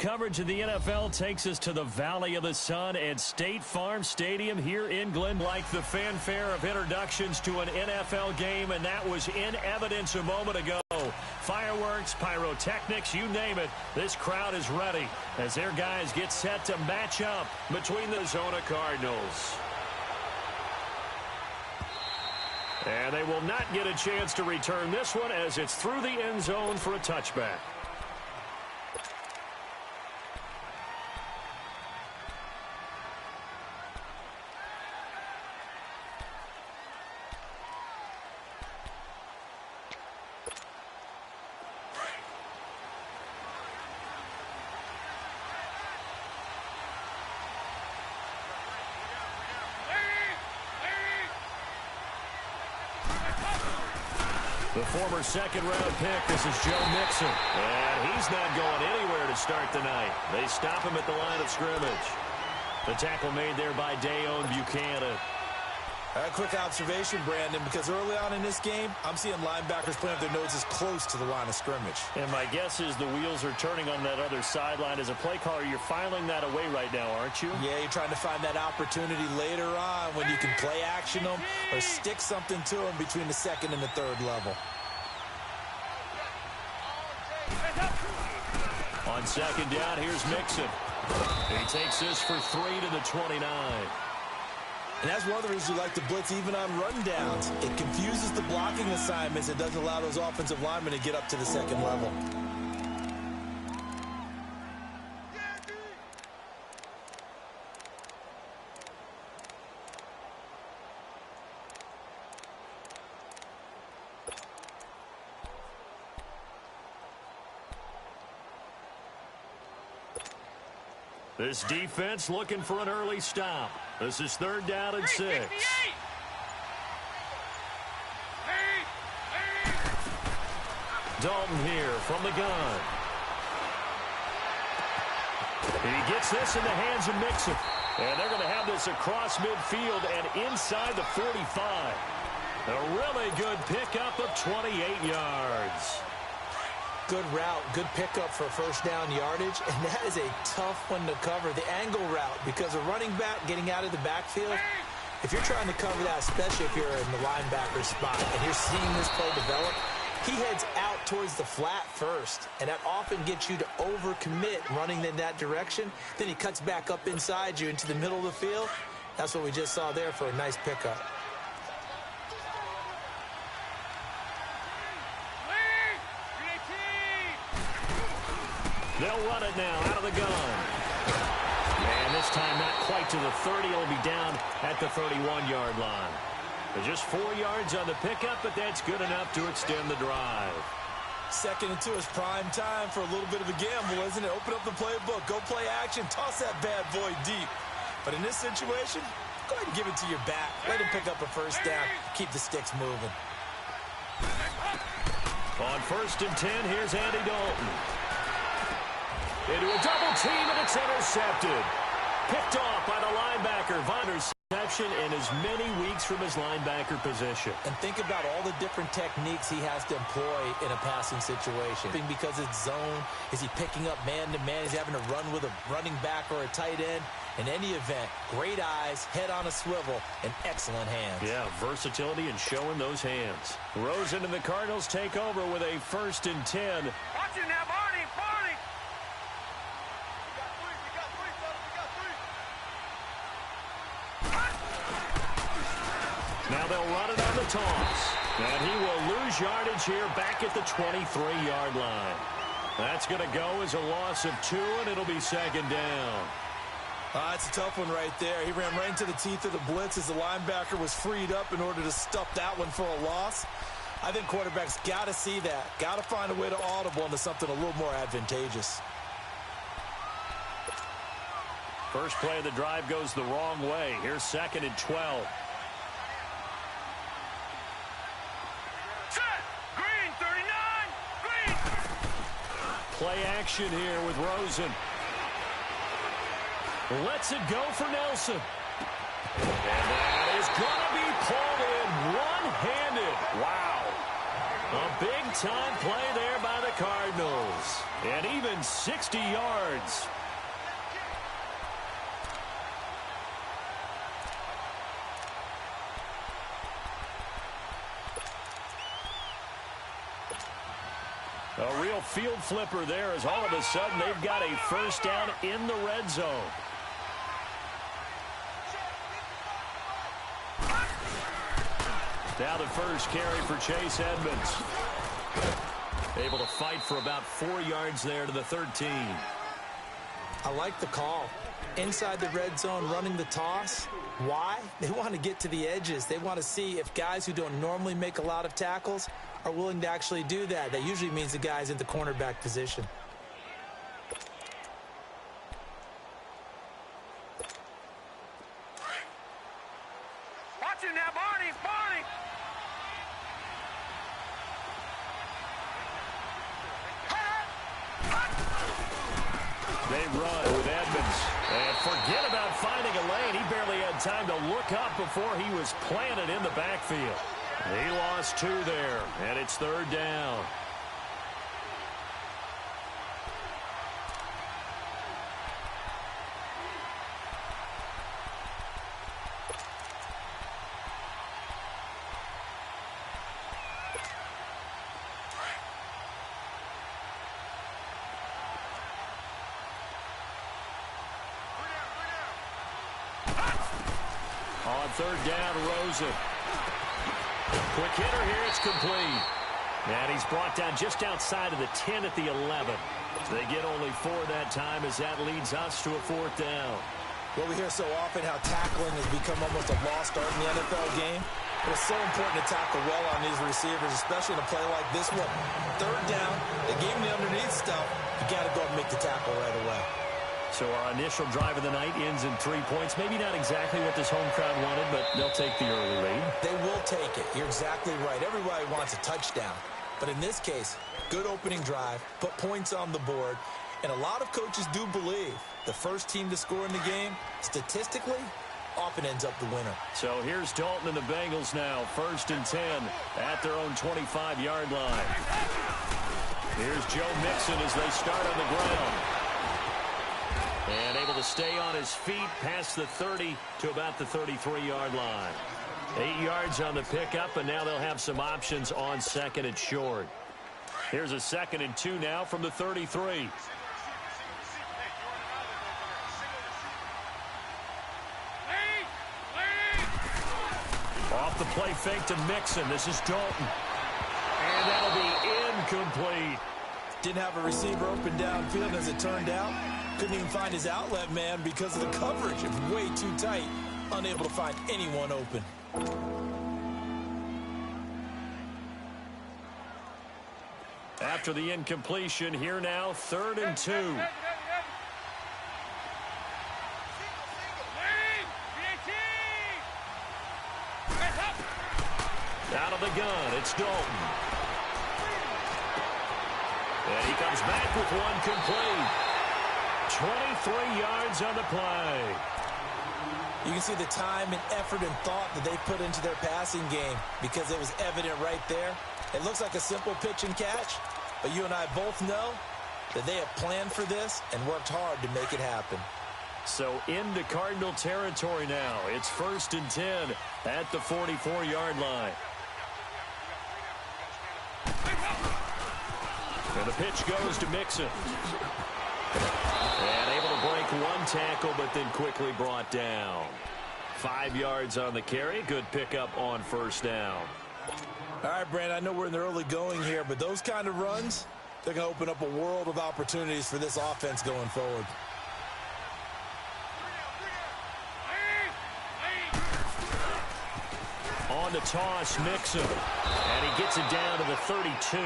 coverage of the NFL takes us to the Valley of the Sun and State Farm Stadium here in Glen. Like the fanfare of introductions to an NFL game, and that was in evidence a moment ago. Fireworks, pyrotechnics, you name it. This crowd is ready as their guys get set to match up between the Arizona Cardinals. And they will not get a chance to return this one as it's through the end zone for a touchback. The former second-round pick, this is Joe Mixon. And he's not going anywhere to start the night. They stop him at the line of scrimmage. The tackle made there by Dayon Buchanan. A quick observation, Brandon, because early on in this game, I'm seeing linebackers playing with their noses close to the line of scrimmage. And my guess is the wheels are turning on that other sideline. As a play caller, you're filing that away right now, aren't you? Yeah, you're trying to find that opportunity later on when you can play action them or stick something to them between the second and the third level. On second down, here's Mixon. He takes this for 3 to the 29. And that's one of the reasons you like to blitz even on rundowns. It confuses the blocking assignments. It doesn't allow those offensive linemen to get up to the second level. This defense looking for an early stop. This is 3rd down and 6. Dalton here from the gun. He gets this in the hands of Mixon. And they're going to have this across midfield and inside the 45. A really good pickup of 28 yards. Good route, good pickup for first down yardage, and that is a tough one to cover, the angle route, because a running back getting out of the backfield, if you're trying to cover that, especially if you're in the linebacker spot, and you're seeing this play develop, he heads out towards the flat first, and that often gets you to overcommit running in that direction. Then he cuts back up inside you into the middle of the field. That's what we just saw there for a nice pickup. They'll run it now out of the gun. And this time not quite to the 30. It'll be down at the 31-yard line. There's just 4 yards on the pickup, but that's good enough to extend the drive. 2nd and 2 is prime time for a little bit of a gamble, isn't it? Open up the playbook, go play action, toss that bad boy deep. But in this situation, go ahead and give it to your back. Let him pick up a first down. Keep the sticks moving. On 1st and 10, here's Andy Dalton. Into a double team, and it's intercepted. Picked off by the linebacker. Interception in as many weeks from his linebacker position. And think about all the different techniques he has to employ in a passing situation. Because it's zone, is he picking up man-to-man? He's having to run with a running back or a tight end. In any event, great eyes, head on a swivel, and excellent hands. Yeah, versatility and showing those hands. Rosen and the Cardinals take over with a 1st and 10. Watch it now, Barney. Now they'll run it on the toss. And he will lose yardage here back at the 23-yard line. That's going to go as a loss of 2, and it'll be 2nd down. It's a tough one right there. He ran right into the teeth of the blitz as the linebacker was freed up in order to stuff that one for a loss. I think quarterbacks got to see that. Got to find a way to audible into something a little more advantageous. First play of the drive goes the wrong way. Here's 2nd and 12. Play action here with Rosen. Lets it go for Nelson. And that is going to be pulled in one-handed. Wow. A big-time play there by the Cardinals. And even 60 yards. A real field flipper there as all of a sudden they've got a first down in the red zone. Now the first carry for Chase Edmonds. Able to fight for about 4 yards there to the 13. I like the call. Inside the red zone, running the toss. Why? They want to get to the edges. They want to see if guys who don't normally make a lot of tackles are willing to actually do that. That usually means the guy's in the cornerback position. Watch him now, Barney! Barney! They run with Edmonds. And forget about finding a lane. He barely had time to look up before he was planted in the backfield. He lost 2 there, and it's 3rd down. On 3rd down, Rosen. Quick hitter here, it's complete. And he's brought down just outside of the 10 at the 11. They get only 4 that time as that leads us to a 4th down. Well, we hear so often how tackling has become almost a lost art in the NFL game. But it's so important to tackle well on these receivers, especially in a play like this one. 3rd down, they gave him the underneath stuff. You got to go and make the tackle right away. So our initial drive of the night ends in 3 points. Maybe not exactly what this home crowd wanted, but they'll take the early lead. They will take it. You're exactly right. Everybody wants a touchdown. But in this case, good opening drive, put points on the board, and a lot of coaches do believe the first team to score in the game, statistically, often ends up the winner. So here's Dalton and the Bengals now, 1st and 10 at their own 25-yard line. Here's Joe Mixon as they start on the ground. And able to stay on his feet past the 30 to about the 33-yard line. 8 yards on the pickup, and now they'll have some options on 2nd and short. Here's a 2nd and 2 now from the 33. Off the play fake to Mixon. This is Dalton. And that'll be incomplete. Didn't have a receiver open downfield as it turned out. Couldn't even find his outlet man because of the coverage. It was way too tight. Unable to find anyone open. After the incompletion, here now, 3rd and 2. Out of the gun, it's Dalton. And he comes back with one complete. 23 yards on the play. You can see the time and effort and thought that they put into their passing game because it was evident right there. It looks like a simple pitch and catch, but you and I both know that they have planned for this and worked hard to make it happen. So into Cardinal territory now. It's 1st and 10 at the 44-yard line. And the pitch goes to Mixon. And able to break one tackle, but then quickly brought down. 5 yards on the carry. Good pickup on 1st down. All right, Brandon, I know we're in the early going here, but those kind of runs, they're going to open up a world of opportunities for this offense going forward. On the toss, Mixon. And he gets it down to the 32.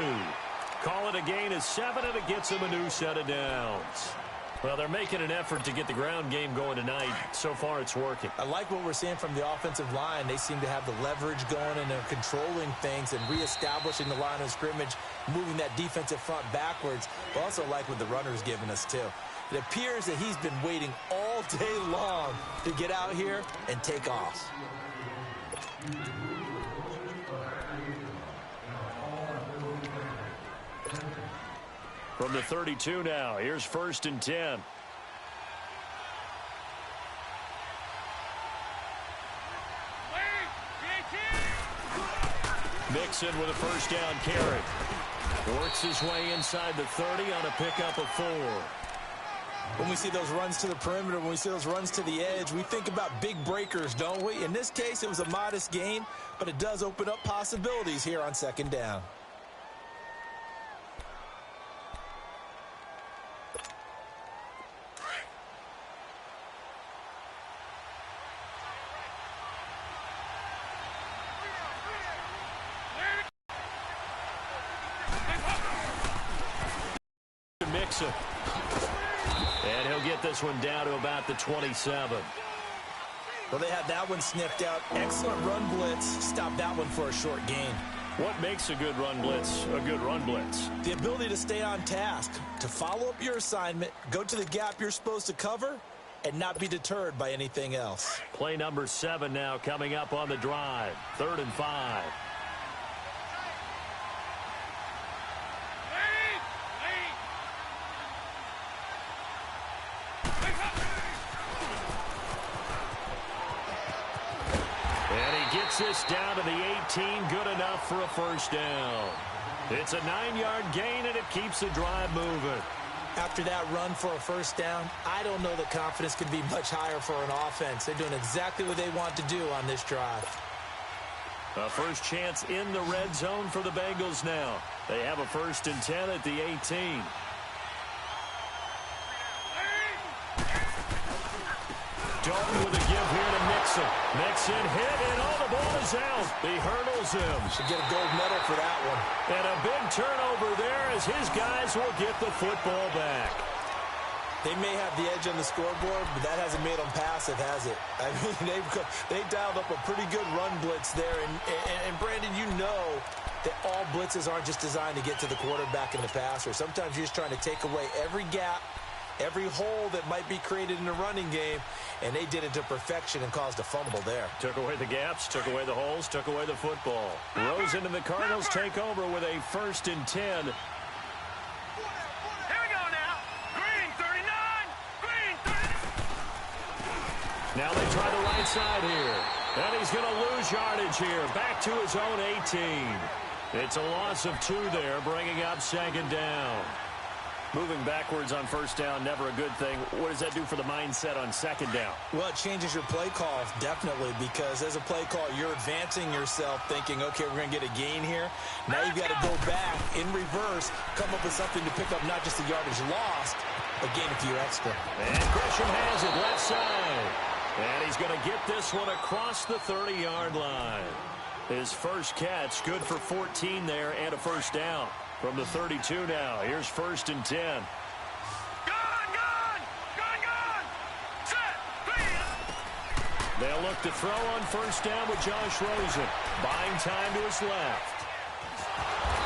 Call it a gain of 7, and it gets him a new set of downs. Well, they're making an effort to get the ground game going tonight. So far, it's working. I like what we're seeing from the offensive line. They seem to have the leverage going, and they're controlling things and reestablishing the line of scrimmage, moving that defensive front backwards. But also like what the runner's giving us, too. It appears that he's been waiting all day long to get out here and take off. From the 32 now, here's 1st and 10. Mixon with a first down carry. Works his way inside the 30 on a pickup of 4. When we see those runs to the perimeter, when we see those runs to the edge, we think about big breakers, don't we? In this case, it was a modest gain, but it does open up possibilities here on 2nd down. Mixon. And he'll get this one down to about the 27. Well, they had that one sniffed out. Excellent run blitz. Stop that one for a short gain. What makes a good run blitz a good run blitz? The ability to stay on task, to follow up your assignment, go to the gap you're supposed to cover, and not be deterred by anything else. Play number 7 now coming up on the drive. 3rd and 5. This down to the 18, good enough for a first down. It's a 9-yard gain, and it keeps the drive moving. After that run for a first down, I don't know that confidence could be much higher for an offense. They're doing exactly what they want to do on this drive. A first chance in the red zone for the Bengals now. They have a 1st and 10 at the 18. Dalton with a give here to Mixon. Mixon hit, and all the ball is out. He hurdles him. Should get a gold medal for that one. And a big turnover there as his guys will get the football back. They may have the edge on the scoreboard, but that hasn't made them passive, has it? I mean, they dialed up a pretty good run blitz there. And Brandon, you know that all blitzes aren't just designed to get to the quarterback and the passer. Sometimes you're just trying to take away every gap, every hole that might be created in a running game, and they did it to perfection and caused a fumble there. Took away the gaps, took away the holes, took away the football. Rosen and the Cardinals take over with a 1st and 10. Now they try the right side here. And he's going to lose yardage here. Back to his own 18. It's a loss of 2 there, bringing up 2nd down. Moving backwards on first down, never a good thing. What does that do for the mindset on 2nd down? Well, it changes your play call, definitely, because as a play call, you're advancing yourself thinking, okay, we're going to get a gain here. Now you've got to go back in reverse, come up with something to pick up not just the yardage lost, but gain a few extra. And Gresham has it left side. And he's going to get this one across the 30-yard line. His first catch, good for 14 there and a first down. From the 32 now, here's 1st and 10. Gun! Set! Clear! They'll look to throw on first down with Josh Rosen. Buying time to his left.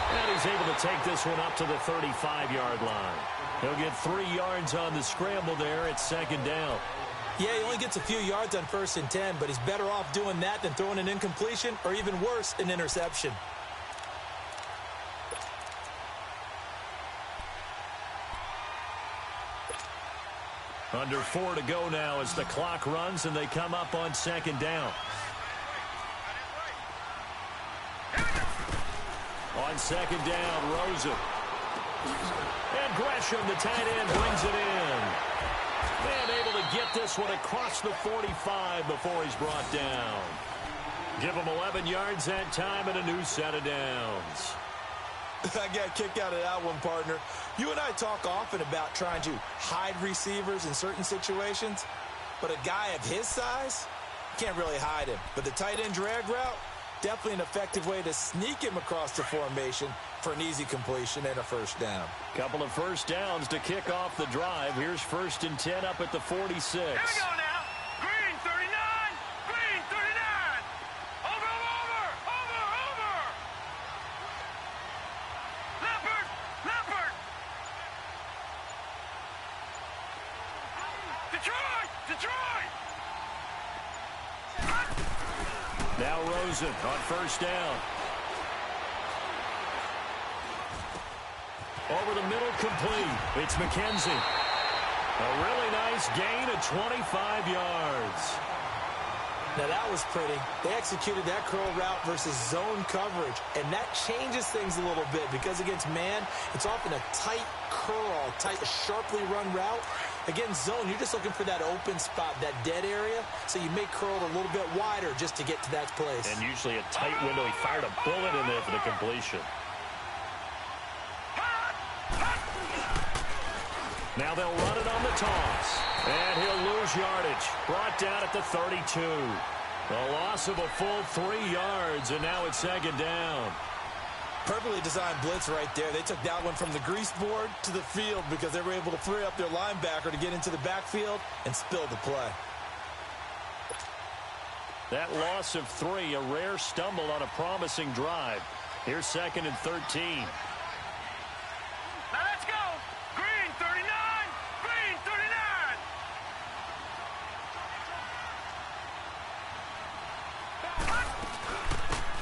And he's able to take this one up to the 35-yard line. He'll get 3 yards on the scramble there at 2nd down. Yeah, he only gets a few yards on 1st and 10, but he's better off doing that than throwing an incompletion or even worse, an interception. Under 4 to go now as the clock runs and they come up on 2nd down. On 2nd down, Rosen. And Gresham, the tight end, brings it in. And able to get this one across the 45 before he's brought down. Give him 11 yards that time and a new set of downs. I got a kick out of that one, partner. You and I talk often about trying to hide receivers in certain situations, but a guy of his size, can't really hide him. But the tight end drag route, definitely an effective way to sneak him across the formation for an easy completion and a first down. Couple of first downs to kick off the drive. Here's 1st and 10 up at the 46. Here we go now. Green 39. Green 39. Over. Leopard. Detroit. Now Rosen on first down. Over the middle, complete. It's McKenzie. A really nice gain of 25 yards. Now, that was pretty. They executed that curl route versus zone coverage, and that changes things a little bit because against man, it's often a tight curl, tight, sharply run route. Against zone, you're just looking for that open spot, that dead area, so you may curl it a little bit wider just to get to that place. And usually a tight window. He fired a bullet in there for the completion. Now they'll run it on the toss. And he'll lose yardage. Brought down at the 32. A loss of a full 3 yards, and now it's second down. Perfectly designed blitz right there. They took that one from the grease board to the field because they were able to free up their linebacker to get into the backfield and spill the play. That loss of 3, a rare stumble on a promising drive. Here's second and 13. Now let's go. Green 39. Green 39.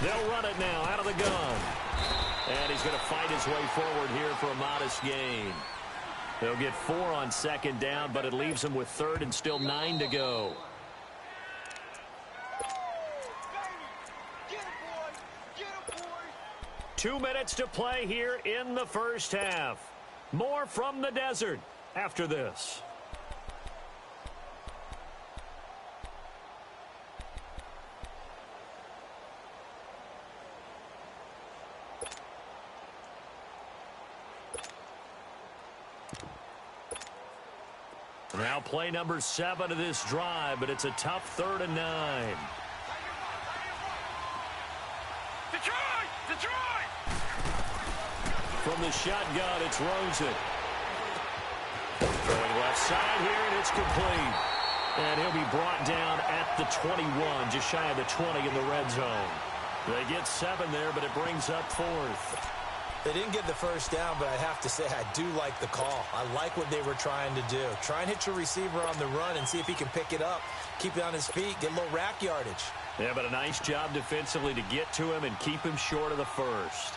They'll run it now out of the gun. And he's going to fight his way forward here for a modest gain. They'll get 4 on second down, but it leaves them with third and still 9 to go. Get it, boy. Get it, boy. 2 minutes to play here in the first half. More from the desert after this. Now play number 7 of this drive, but it's a tough 3rd and 9. Detroit! Detroit! From the shotgun, it's Rosen. Throwing left side here, and it's complete. And he'll be brought down at the 21, just shy of the 20 in the red zone. They get 7 there, but it brings up 4th. They didn't get the first down, but I have to say I do like the call. I like what they were trying to do. Try and hit your receiver on the run and see if he can pick it up. Keep it on his feet, get a little rack yardage. Yeah, but a nice job defensively to get to him and keep him short of the first.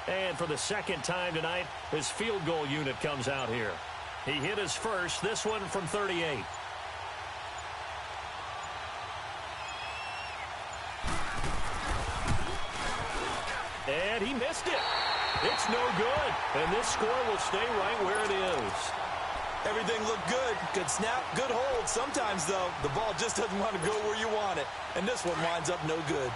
And for the second time tonight, his field goal unit comes out here. He hit his first, this one from 38. And he missed it. It's no good. And this score will stay right where it is. Everything looked good. Good snap, good hold. Sometimes, though, the ball just doesn't want to go where you want it. And this one winds up no good.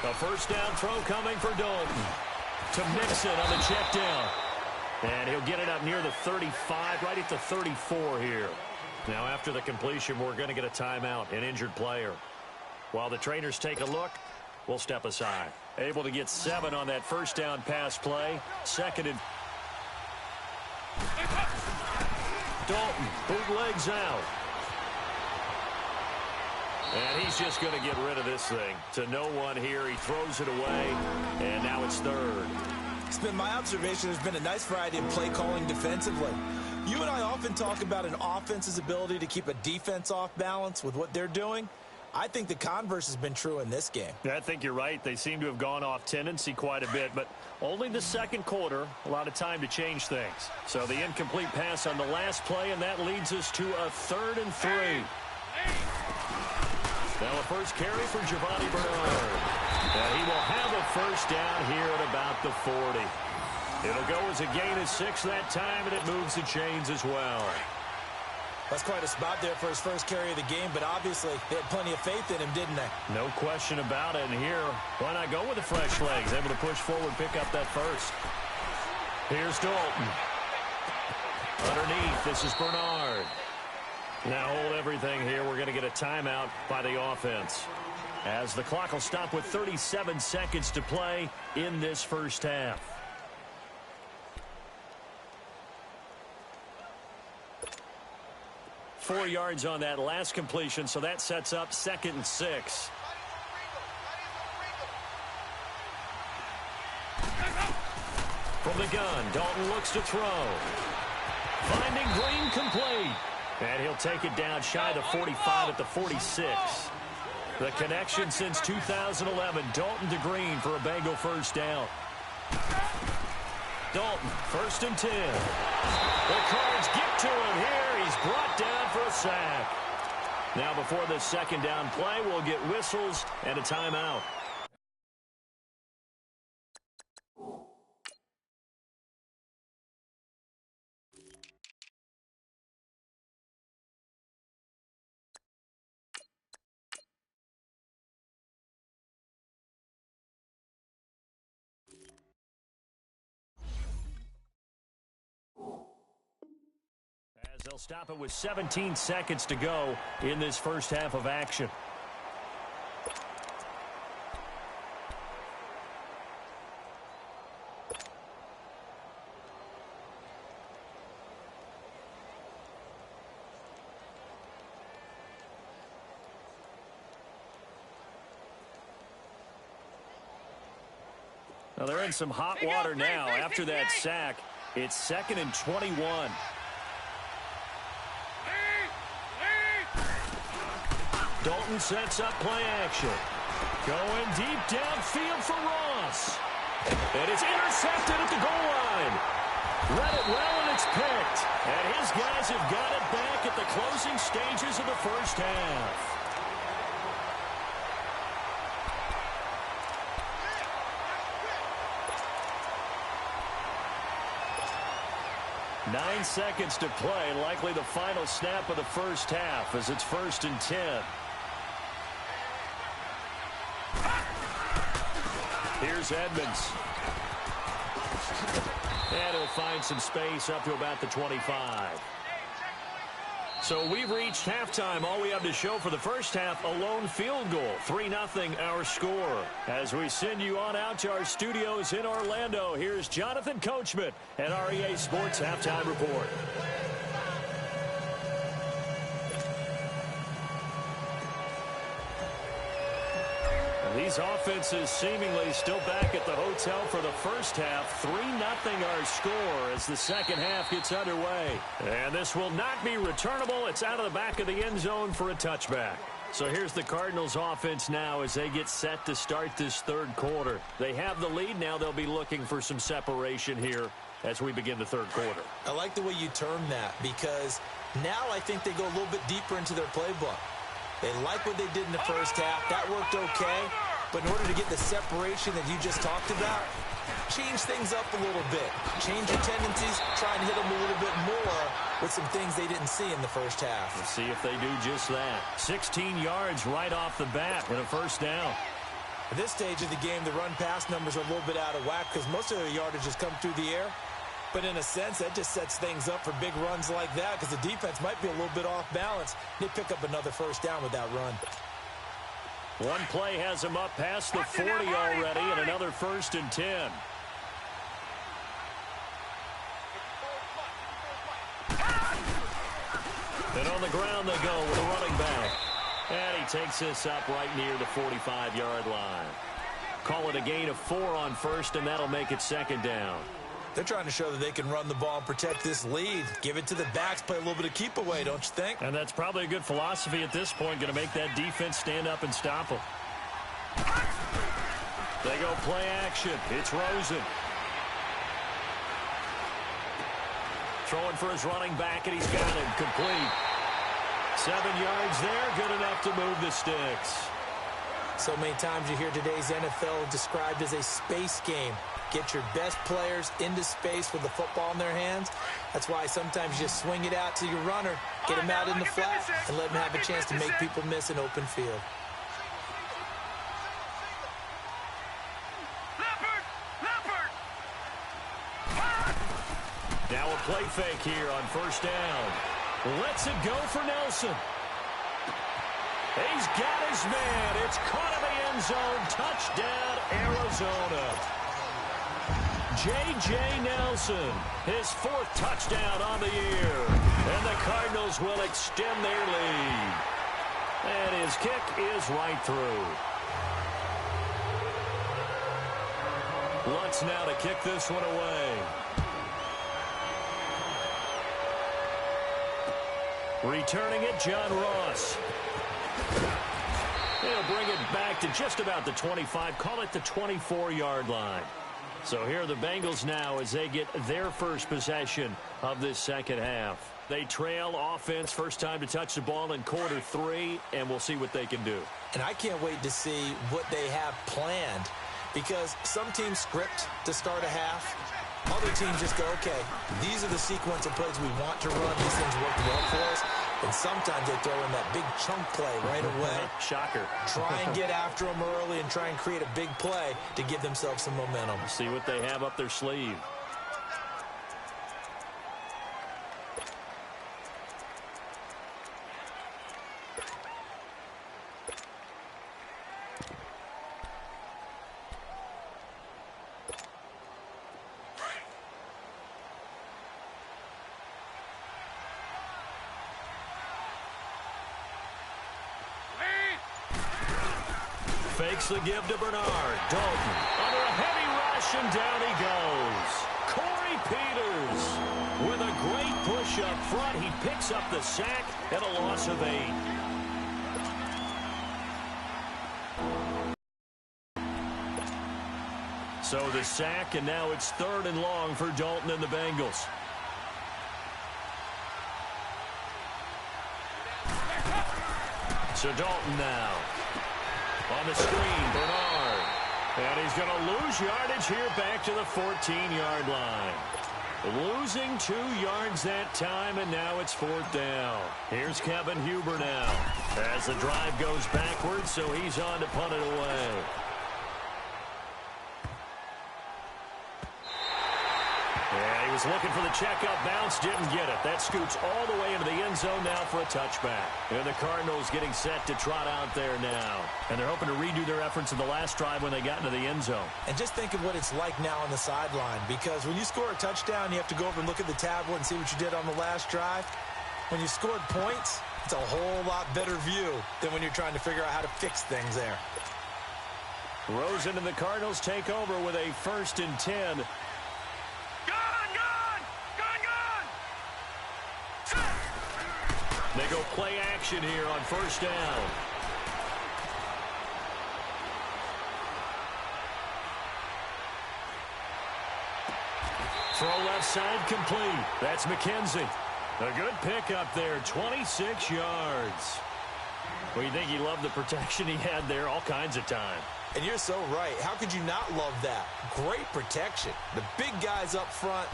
A first down throw coming for Dalton. To Mixon on the check down. And he'll get it up near the 35, right at the 34 here. Now after the completion, we're going to get a timeout, an injured player. While the trainers take a look, we'll step aside. Able to get 7 on that first down pass play. Second and... Dalton, bootlegs out. And he's just going to get rid of this thing. To no one here. He throws it away. And now it's third. It's been my observation there's been a nice variety of play calling defensively. You and I often talk about an offense's ability to keep a defense off balance with what they're doing. I think the converse has been true in this game. I think you're right. They seem to have gone off tendency quite a bit, but only the second quarter, a lot of time to change things. So the incomplete pass on the last play, and that leads us to a 3rd and 3. Now a first carry for Giovanni Bernard. And he will have a first down here at about the 40. It'll go as a gain of 6 that time, and it moves the chains as well. That's quite a spot there for his first carry of the game, but obviously they had plenty of faith in him, didn't they? No question about it. And here, why not go with the fresh legs? Able to push forward, pick up that first. Here's Dalton. Underneath, this is Bernard. Now hold everything here. We're going to get a timeout by the offense, as the clock will stop with 37 seconds to play in this first half. 4 yards on that last completion, so that sets up 2nd and 6. From the gun, Dalton looks to throw. Finding Green complete. And he'll take it down shy of the 45 at the 46. The connection since 2011, Dalton to Green for a Bengal first down. Dalton, 1st and 10. The Cards get to him here. He's brought down for a sack. Now before this 2nd down play, we'll get whistles and a timeout. As they'll stop it with 17 seconds to go in this first half of action. Well, they're in some hot water now. After that sack, it's 2nd and 21. Dalton sets up play action. Going deep downfield for Ross. And it's intercepted at the goal line. Read it well, and it's picked. And his guys have got it back at the closing stages of the first half. Nine seconds to play, likely the final snap of the first half as it's 1st and 10. Here's Edmonds. And he'll find some space up to about the 25. So we've reached halftime. All we have to show for the first half, a lone field goal. 3-0 our score. As we send you on out to our studios in Orlando, here's Jonathan Coachman at REA Sports Halftime Report. These offenses seemingly still back at the hotel for the first half. 3-0 our score as the second half gets underway. And this will not be returnable. It's out of the back of the end zone for a touchback. So here's the Cardinals offense now as they get set to start this third quarter. They have the lead. Now they'll be looking for some separation here as we begin the third quarter. I like the way you term that because now I think they go a little bit deeper into their playbook. They like what they did in the first half. That worked okay. But in order to get the separation that you just talked about, change things up a little bit. Change your tendencies. Try and hit them a little bit more with some things they didn't see in the first half. Let's see if they do just that. 16 yards right off the bat and a first down. At this stage of the game, the run-pass numbers are a little bit out of whack because most of their yardage has come through the air. But in a sense, that just sets things up for big runs like that because the defense might be a little bit off balance. They pick up another first down with that run. One play has them up past the 40 already and another 1st and 10. And on the ground they go with a running back. And he takes this up right near the 45-yard line. Call it a gain of 4 on first, and that'll make it 2nd down. They're trying to show that they can run the ball and protect this lead. Give it to the backs, play a little bit of keep away, don't you think? And that's probably a good philosophy at this point, going to make that defense stand up and stop them. They go play action. It's Rosen. Throwing for his running back, and he's got it complete. 7 yards there, good enough to move the sticks. So many times you hear today's NFL described as a space game. Get your best players into space with the football in their hands. That's why sometimes you just swing it out to your runner, get him out in the flat, and let him have a chance to make people miss an open field. Now a play fake here on first down. Lets it go for Nelson. He's got his man. It's caught in the end zone. Touchdown, Arizona. J.J. Nelson, his fourth touchdown on the year. And the Cardinals will extend their lead. And his kick is right through. Lutz now to kick this one away. Returning it, John Ross. He'll bring it back to just about the 25, call it the 24-yard line. So here are the Bengals now as they get their first possession of this second half. They trail offense, first time to touch the ball in quarter 3, and we'll see what they can do. And I can't wait to see what they have planned, because some teams script to start a half. Other teams just go, okay, these are the sequence of plays we want to run. These things work well for us. And sometimes they throw in that big chunk play right away. Shocker. Try and get after them early and try and create a big play to give themselves some momentum. See what they have up their sleeve. Fakes the give to Bernard. Dalton under a heavy rush, and down he goes. Corey Peters with a great push up front. He picks up the sack and a loss of 8. So the sack, and now it's 3rd and long for Dalton and the Bengals. So Dalton now. On the screen, Bernard. And he's going to lose yardage here back to the 14-yard line. Losing 2 yards that time, and now it's 4th down. Here's Kevin Huber now. As the drive goes backwards, so he's on to punt it away. Yeah, he was looking for the checkup bounce, didn't get it. That scoots all the way into the end zone now for a touchback. And the Cardinals getting set to trot out there now. And they're hoping to redo their efforts in the last drive when they got into the end zone. And just think of what it's like now on the sideline, because when you score a touchdown, you have to go over and look at the tablet and see what you did on the last drive. When you scored points, it's a whole lot better view than when you're trying to figure out how to fix things there. Rosen and the Cardinals take over with a 1st and 10. They go play action here on 1st down. Throw left side complete. That's McKenzie. A good pick up there, 26 yards. Well, you think he loved the protection he had there all kinds of time. And you're so right. How could you not love that? Great protection. The big guys up front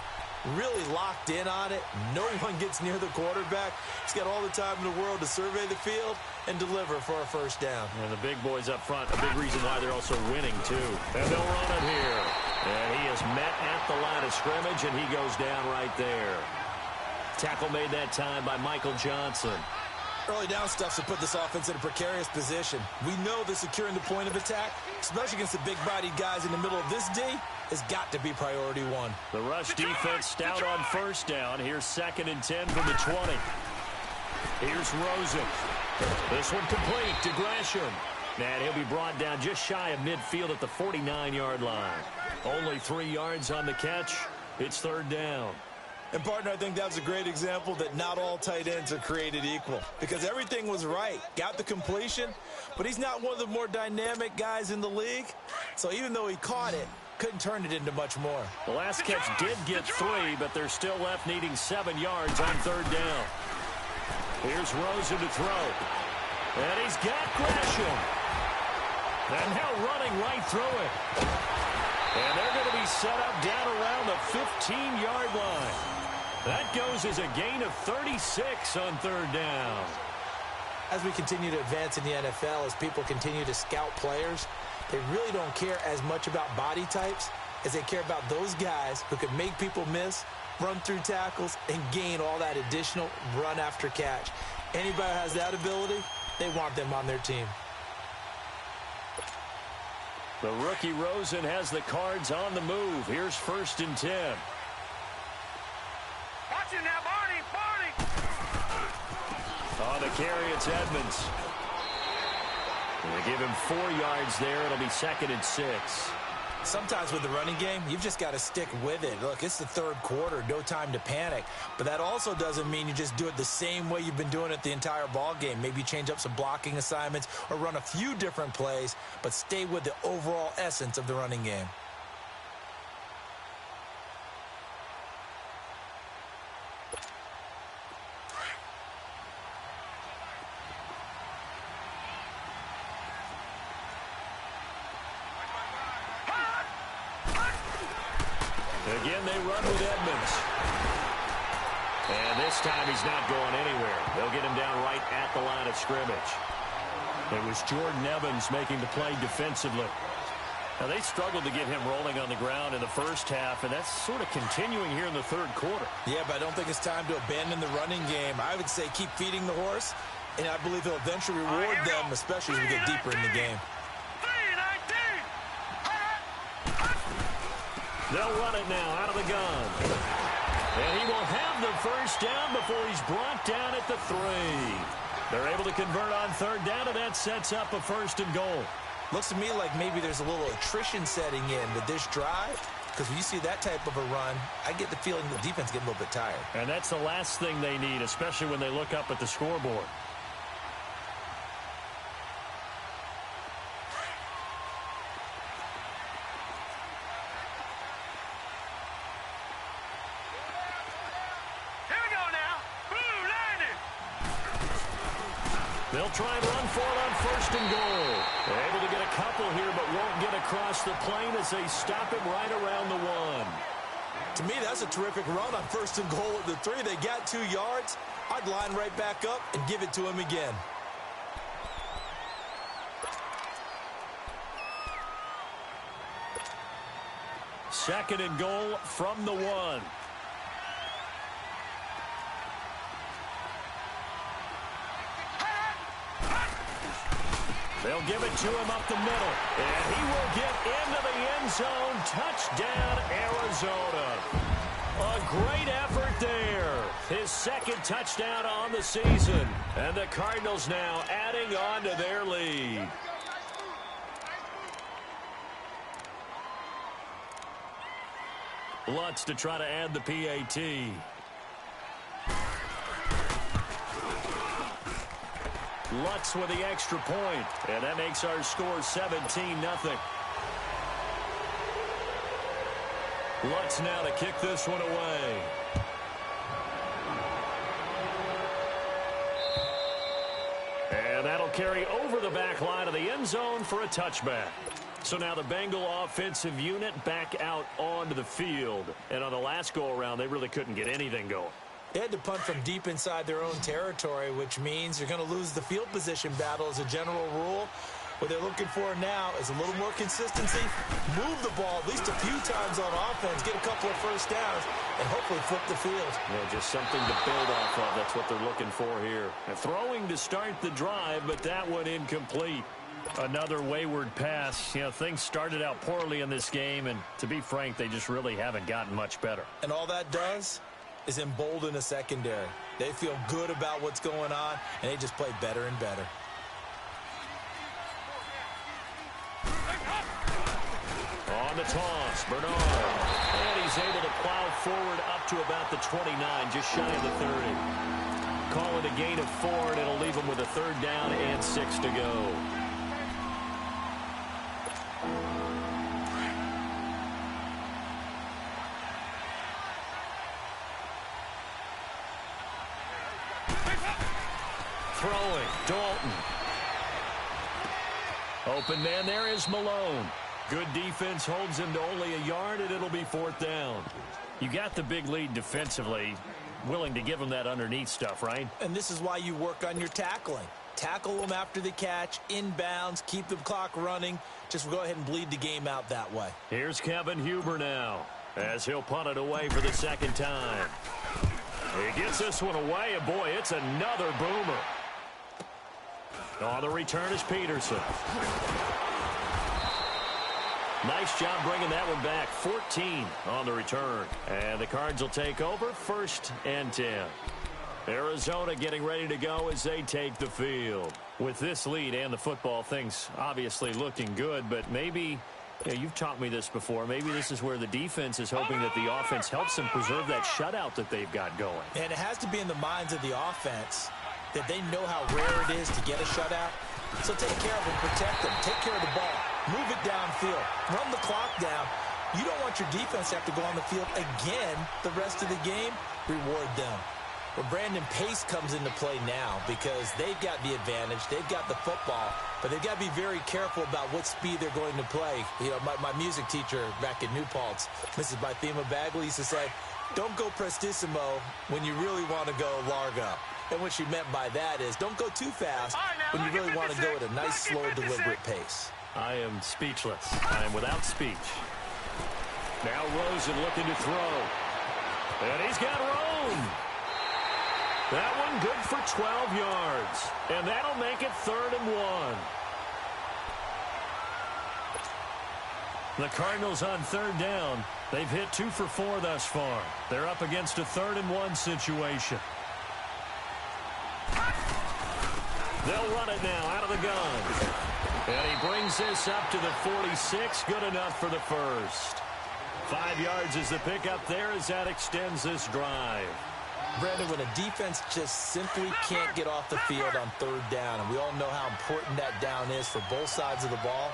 really locked in on it. No one gets near the quarterback. He's got all the time in the world to survey the field and deliver for a 1st down. And the big boys up front, a big reason why they're also winning, too. And they'll run it here. And he is met at the line of scrimmage, and he goes down right there. Tackle made that time by Michael Johnson. Early down stuffs to put this offense in a precarious position. We know that securing the point of attack, especially against the big-bodied guys in the middle of this D, has got to be priority 1. The rush defense stout on 1st down. Here's 2nd and 10 from the 20. Here's Rosen. This one complete to Gresham. And he'll be brought down just shy of midfield at the 49-yard line. Only 3 yards on the catch. It's 3rd down. And, partner, I think that was a great example that not all tight ends are created equal, because everything was right. Got the completion, but he's not one of the more dynamic guys in the league. So even though he caught it, couldn't turn it into much more. The last catch did get 3, but they're still left needing 7 yards on 3rd down. Here's Rosen to throw. And he's got Gresham. And now running right through it. And they're going to be set up down around the 15-yard line. That goes as a gain of 36 on 3rd down. As we continue to advance in the NFL, as people continue to scout players, they really don't care as much about body types as they care about those guys who can make people miss, run through tackles, and gain all that additional run after catch. Anybody who has that ability, they want them on their team. The rookie Rosen has the Cards on the move. Here's 1st and 10. Watch it now, Barney, Barney. On the carry, it's Edmonds. They give him 4 yards there. It'll be 2nd and 6. Sometimes with the running game, you've just got to stick with it. Look, it's the 3rd quarter, no time to panic. But that also doesn't mean you just do it the same way you've been doing it the entire ball game. Maybe change up some blocking assignments or run a few different plays, but stay with the overall essence of the running game. Again, they run with Edmonds. And this time he's not going anywhere. They'll get him down right at the line of scrimmage. It was Jordan Evans making the play defensively. Now, they struggled to get him rolling on the ground in the first half, and that's sort of continuing here in the 3rd quarter. Yeah, but I don't think it's time to abandon the running game. I would say keep feeding the horse, and I believe he'll eventually reward them, especially as we get deeper in the game. They'll run it now out of the gun. And he will have the 1st down before he's brought down at the 3. They're able to convert on 3rd down, and that sets up a 1st and goal. Looks to me like maybe there's a little attrition setting in with this drive, because when you see that type of a run, I get the feeling the defense get a little bit tired. And that's the last thing they need, especially when they look up at the scoreboard. They'll try and run for it on 1st and goal. They're able to get a couple here, but won't get across the plane as they stop him right around the 1. To me, that's a terrific run on 1st and goal at the 3. They got 2 yards. I'd line right back up and give it to him again. Second and goal from the 1. They'll give it to him up the middle. And he will get into the end zone. Touchdown, Arizona. A great effort there. His 2nd touchdown on the season. And the Cardinals now adding on to their lead. Lutz to try to add the PAT. Lutz with the extra point, and that makes our score 17-0. Lutz now to kick this one away. And that'll carry over the back line of the end zone for a touchback. So now the Bengal offensive unit back out onto the field. And on the last go-around, they really couldn't get anything going. They had to punt from deep inside their own territory, which means you're going to lose the field position battle as a general rule. What they're looking for now is a little more consistency, move the ball at least a few times on offense, get a couple of 1st downs, and hopefully flip the field. Yeah, just something to build off of. That's what they're looking for here. And throwing to start the drive, but that one incomplete. Another wayward pass. You know, things started out poorly in this game, and to be frank, they just really haven't gotten much better. And all that does is embolden a secondary. They feel good about what's going on, and they just play better and better. On the toss, Bernard. And he's able to plow forward up to about the 29, just shy of the 30. Call it a gain of 4, and it'll leave him with a 3rd down and 6 to go. Throwing, Dalton. Open man there is Malone. Good defense holds him to only a yard, and it'll be 4th down. You got the big lead defensively, willing to give him that underneath stuff, right? And this is why you work on your tackling. Tackle them after the catch, inbounds, keep the clock running. Just go ahead and bleed the game out that way. Here's Kevin Huber now, as he'll punt it away for the 2nd time. He gets this one away, and boy, it's another boomer. On the return is Peterson. Nice job bringing that one back. 14 on the return. And the Cards will take over 1st and 10. Arizona getting ready to go as they take the field. With this lead and the football, things obviously looking good, but maybe, you've taught me this before, maybe this is where the defense is hoping that the offense helps them preserve that shutout that they've got going. And it has to be in the minds of the offense that they know how rare it is to get a shutout. So take care of them, protect them, take care of the ball, move it downfield, run the clock down. You don't want your defense to have to go on the field again the rest of the game. Reward them. But Brandon, pace comes into play now because they've got the advantage. They've got the football, but they've got to be very careful about what speed they're going to play. You know, my music teacher back in New Paltz, Mrs. Bythema Bagley, used to say, don't go prestissimo when you really want to go largo. And what she meant by that is don't go too fast when you really want to go at a nice, slow, deliberate pace. I am speechless. I am without speech. Now Rosen looking to throw. And he's got Roan. That one good for 12 yards. And that'll make it 3rd and 1. The Cardinals on 3rd down. They've hit 2 for 4 thus far. They're up against a 3rd and 1 situation. They'll run it now out of the gun. And he brings this up to the 46. Good enough for the first. 5 yards is the pickup there as that extends this drive. Brandon, when a defense just simply can't get off the field on 3rd down, and we all know how important that down is for both sides of the ball,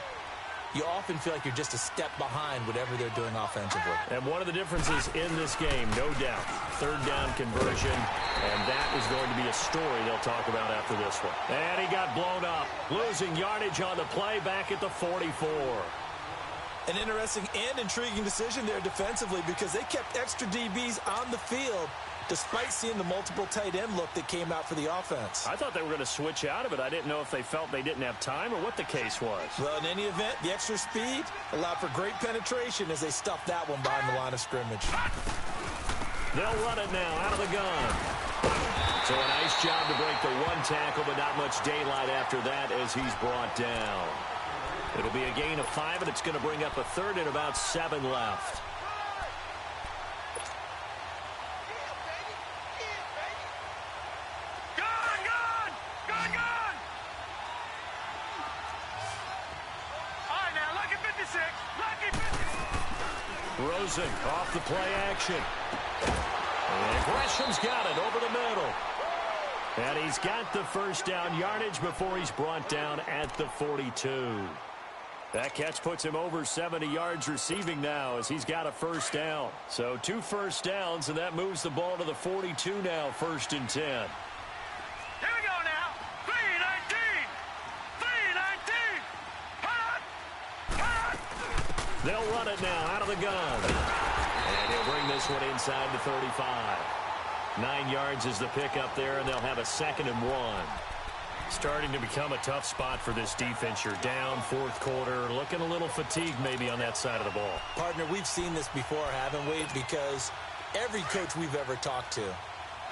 you often feel like you're just a step behind whatever they're doing offensively. And one of the differences in this game, no doubt, 3rd down conversion, and that is going to be a story they'll talk about after this one. And he got blown up, losing yardage on the play back at the 44. An interesting and intriguing decision there defensively because they kept extra DBs on the field despite seeing the multiple tight end look that came out for the offense. I thought they were going to switch out of it. I didn't know if they felt they didn't have time or what the case was. Well, in any event, the extra speed allowed for great penetration as they stuffed that one behind the line of scrimmage. They'll run it now out of the gun. So a nice job to break the 1 tackle, but not much daylight after that as he's brought down. It'll be a gain of 5, and it's going to bring up a 3rd and about 7 left. Rosen off the play action. And Gresham's got it over the middle. And he's got the 1st down yardage before he's brought down at the 42. That catch puts him over 70 yards receiving now as he's got a 1st down. So 2 1st downs, and that moves the ball to the 42 now, 1st and 10. Here we go now. 3-19. 3-19. Hot. Hot. They'll run it now out of the gun. And he'll bring this one inside the 35. 9 yards is the pickup there, and they'll have a 2nd and 1. Starting to become a tough spot for this defense. You're down 4th quarter, looking a little fatigued maybe on that side of the ball. Partner, we've seen this before, haven't we? Because every coach we've ever talked to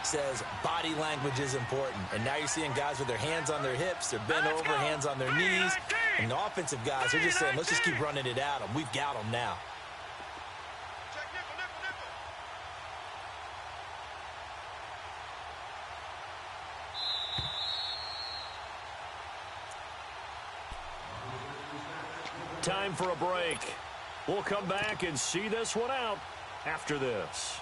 says body language is important. And now you're seeing guys with their hands on their hips, they're bent over, hands on their knees. And the offensive guys are just saying, let's just keep running it at them. We've got them now. Time for a break. We'll come back and see this one out after this.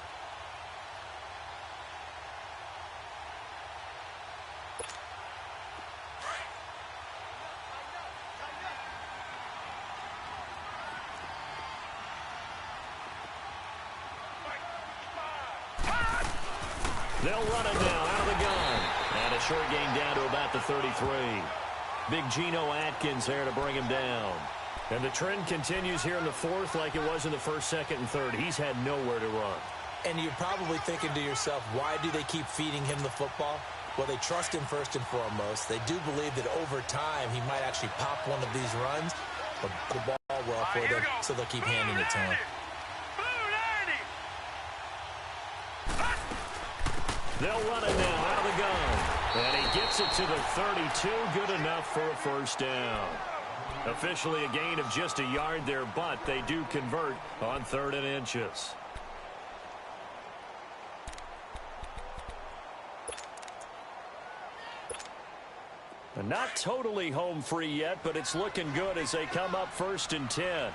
They'll run it now out of the gun. And a short gain down to about the 33. Big Geno Atkins there to bring him down. And the trend continues here in the 4th like it was in the 1st, 2nd, and 3rd. He's had nowhere to run. And you're probably thinking to yourself, why do they keep feeding him the football? Well, they trust him first and foremost. They do believe that over time he might actually pop one of these runs, but the ball well for them, so they'll keep handing it to him. They'll run it now out of the gun. And he gets it to the 32. Good enough for a 1st down. Officially a gain of just a yard there, but they do convert on 3rd and inches. Not totally home free yet, but it's looking good as they come up 1st and 10.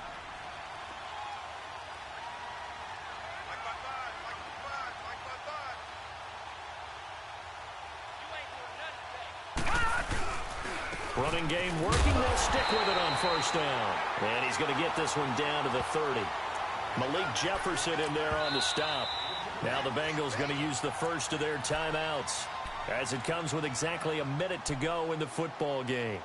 Running game working. They'll stick with it on 1st down. And he's going to get this one down to the 30. Malik Jefferson in there on the stop. Now the Bengals going to use the first of their timeouts, as it comes with exactly a minute to go in the football game.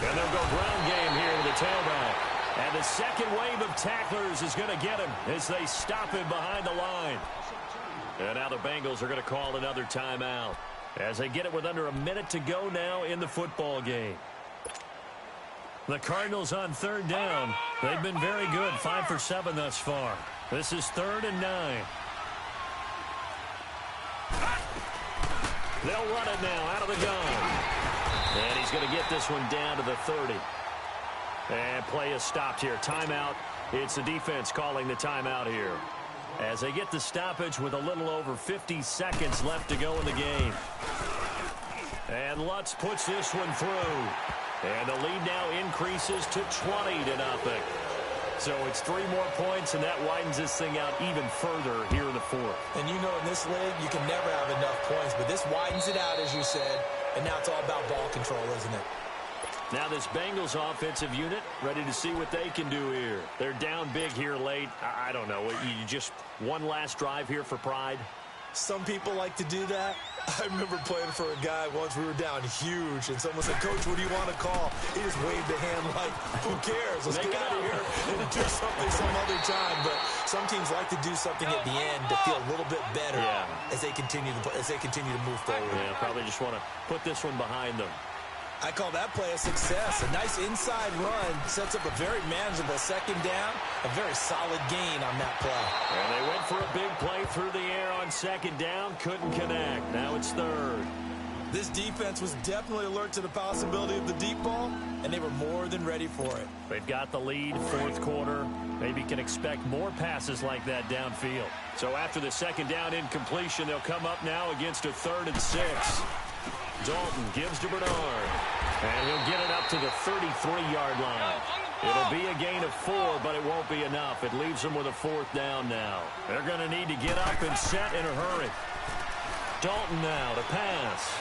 And they'll go ground game here with the tailback. And the second wave of tacklers is going to get him as they stop him behind the line. And now the Bengals are going to call another timeout, as they get it with under a minute to go now in the football game. The Cardinals on 3rd down. They've been very good, 5 for 7 thus far. This is 3rd and 9. They'll run it now out of the gun. And he's going to get this one down to the 30. And play is stopped here. Timeout. It's the defense calling the timeout here, as they get the stoppage with a little over 50 seconds left to go in the game. And Lutz puts this one through. And the lead now increases to 20-0. So it's 3 more points, and that widens this thing out even further here in the 4th. And you know, in this league, you can never have enough points, but this widens it out, as you said, and now it's all about ball control, isn't it? Now this Bengals offensive unit ready to see what they can do here. They're down big here late. I don't know. You just one last drive here for pride? Some people like to do that. I remember playing for a guy once. We were down huge, and someone said, "Coach, what do you want to call?" He just waved a hand like, "Who cares? Let's get out of here and do something some other time." But some teams like to do something at the end to feel a little bit better as they continue to move forward. Yeah, probably just want to put this one behind them. I call that play a success. A nice inside run sets up a very manageable 2nd down. A very solid gain on that play. And they went for a big play through the air on 2nd down. Couldn't connect. Now it's 3rd. This defense was definitely alert to the possibility of the deep ball, and they were more than ready for it. They've got the lead, 4th quarter. Maybe can expect more passes like that downfield. So after the 2nd down incompletion, they'll come up now against a 3rd and 6. Dalton gives to Bernard, and he'll get it up to the 33-yard line. It'll be a gain of 4, but it won't be enough. It leaves them with a 4th down now. They're going to need to get up and set in a hurry. Dalton now to pass.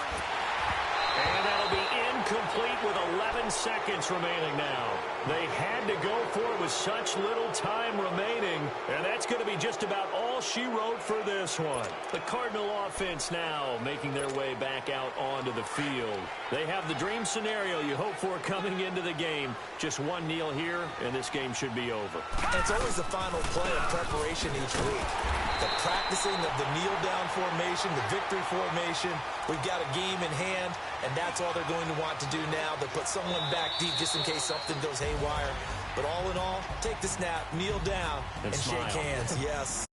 And that'll be incomplete with 11 seconds remaining now. They had to go for it with such little time remaining, and that's going to be just about all she wrote for this one. The Cardinal offense now making their way back out onto the field. They have the dream scenario you hope for coming into the game. Just one kneel here, and this game should be over. And it's always the final play of preparation each week. The practicing of the kneel-down formation, the victory formation. We've got a game in hand, and that's all they're going to want to do now. They'll put someone back deep just in case something goes haywire. But all in all, take the snap, kneel down, and shake hands. Yes.